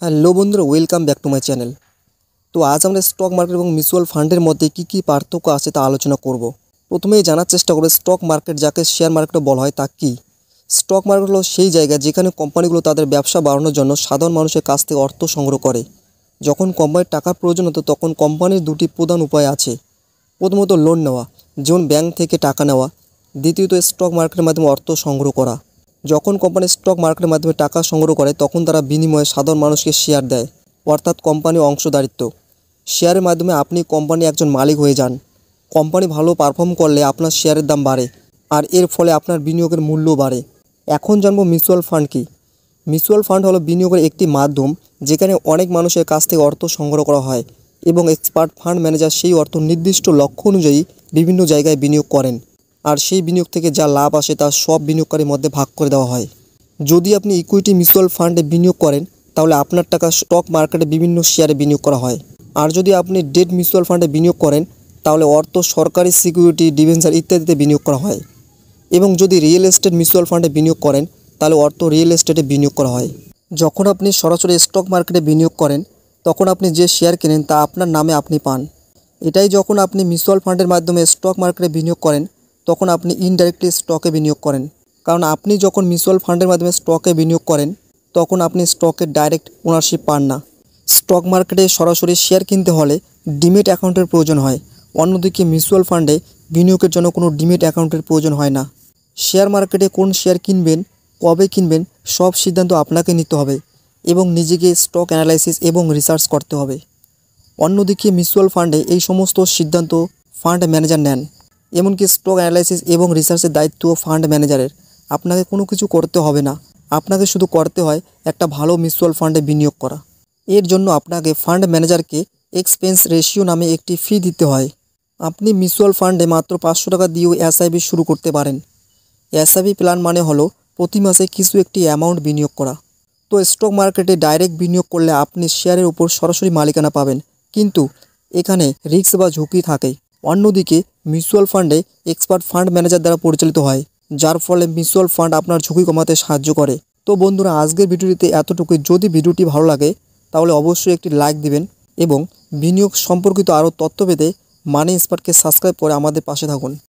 Hello বন্ধুরা, welcome back to my channel. তো আজ আমরা স্টক মার্কেট এবং মিউচুয়াল ফান্ডের মধ্যে কী পার্থক্য আছে তা আলোচনা করব। প্রথমেই জানার চেষ্টা করব স্টক মার্কেট যাকে শেয়ার মার্কেটও বলা হয় তা কী। স্টক মার্কেট হলো সেই জায়গা যেখানে কোম্পানিগুলো তাদের ব্যবসা বাড়ানোর জন্য সাধারণ মানুষের কাছ থেকে অর্থ সংগ্রহ করে। যখন কোম্পানির টাকার প্রয়োজন হতো তখন কোম্পানির দুটি প্রধান উপায় আছে। প্রথমত লোন নেওয়া, যেমন ব্যাংক থেকে টাকা নেওয়া। দ্বিতীয়ত স্টক মার্কেটের মাধ্যমে অর্থ সংগ্রহ করা। যখন কোম্পানি স্টক মার্কেটের মাধ্যমে টাকা সংগ্রহ করে তখন তারা বিনিময়ে সাধারণ মানুষকে শেয়ার দেয়, অর্থাৎ কোম্পানি অংশদারিত্ব। শেয়ারের মাধ্যমে আপনি কোম্পানি একজন মালিক হয়ে যান। কোম্পানি ভালো পারফর্ম করলে আপনার শেয়ারের দাম বাড়ে, আর এর ফলে আপনার বিনিয়োগের মূল্য বাড়ে। এখন জানবো মিউচুয়াল ফান্ড কী। মিউচুয়াল ফান্ড হলো বিনিয়োগের একটি মাধ্যম যেখানে অনেক মানুষের কাছ থেকে অর্থ সংগ্রহ করা হয় এবং এক্সপার্ট ফান্ড ম্যানেজার সেই অর্থ নির্দিষ্ট লক্ষ্য অনুযায়ী বিভিন্ন জায়গায় বিনিয়োগ করেন, আর সেই বিনিয়োগ থেকে যা লাভ আসে তা সব বিনিয়োগকারীর মধ্যে ভাগ করে দেওয়া হয়। যদি আপনি ইকুইটি মিউচুয়াল ফান্ডে বিনিয়োগ করেন তাহলে আপনার টাকা স্টক মার্কেটে বিভিন্ন শেয়ারে বিনিয়োগ করা হয়। আর যদি আপনি ডেট মিউচুয়াল ফান্ডে বিনিয়োগ করেন তাহলে অর্থ সরকারি সিকিউরিটি, ডিবেঞ্চার ইত্যাদিতে বিনিয়োগ করা হয়। এবং যদি রিয়েল এস্টেট মিউচুয়াল ফান্ডে বিনিয়োগ করেন তাহলে অর্থ রিয়েল এস্টেটে বিনিয়োগ করা হয়। যখন আপনি সরাসরি স্টক মার্কেটে বিনিয়োগ করেন তখন আপনি যে শেয়ার কেনেন তা আপনার নামে আপনি পান। এটাই যখন আপনি মিউচুয়াল ফান্ডের মাধ্যমে স্টক মার্কেটে বিনিয়োগ করেন তখন আপনি ইনডাইরেক্টলি স্টকে বিনিয়োগ করেন। কারণ আপনি যখন মিউচুয়াল ফান্ডের মাধ্যমে স্টকে বিনিয়োগ করেন তখন আপনি স্টকের ডাইরেক্ট ওনারশিপ পান না। স্টক মার্কেটে সরাসরি শেয়ার কিনতে হলে ডিমেট অ্যাকাউন্টের প্রয়োজন হয়। অন্যদিকে মিউচুয়াল ফান্ডে বিনিয়োগের জন্য কোনো ডিমেট অ্যাকাউন্টের প্রয়োজন হয় না। শেয়ার মার্কেটে কোন শেয়ার কিনবেন, কবে কিনবেন সব সিদ্ধান্ত আপনাকে নিতে হবে এবং নিজেকে স্টক অ্যানালাইসিস এবং রিসার্চ করতে হবে। অন্যদিকে মিউচুয়াল ফান্ডে এই সমস্ত সিদ্ধান্ত ফান্ড ম্যানেজার নেন। এমনকি স্টক অ্যানালাইসিস এবং রিসার্চের দায়িত্ব ফান্ড ম্যানেজারের। আপনাকে কোনো কিছু করতে হবে না, আপনাকে শুধু করতে হয় একটা ভালো মিউচুয়াল ফান্ডে বিনিয়োগ করা। এর জন্য আপনাকে ফান্ড ম্যানেজারকে এক্সপেন্স রেশিও নামে একটি ফি দিতে হয়। আপনি মিউচুয়াল ফান্ডে মাত্র 500 টাকা দিয়েও এসআইপি শুরু করতে পারেন। এসআইপি প্ল্যান মানে হলো প্রতি মাসে কিছু একটি অ্যামাউন্ট বিনিয়োগ করা। তো স্টক মার্কেটে ডাইরেক্ট বিনিয়োগ করলে আপনি শেয়ারের উপর সরাসরি মালিকানা পাবেন, কিন্তু এখানে রিস্ক বা ঝুঁকি থাকে। অন্যদিকে মিউচুয়াল ফান্ডে এক্সপার্ট ফান্ড ম্যানেজার দ্বারা পরিচালিত হয়, যার ফলে মিউচুয়াল ফান্ড আপনার ঝুঁকি কমাতে সাহায্য করে। তো বন্ধুরা, আজকের ভিডিওটিতে এতটুকুই। যদি ভিডিওটি ভালো লাগে তাহলে অবশ্যই একটি লাইক দিবেন এবং বিনিয়োগ সম্পর্কিত আরও তথ্য পেতে মানি এক্সপার্টকে সাবস্ক্রাইব করে আমাদের পাশে থাকুন।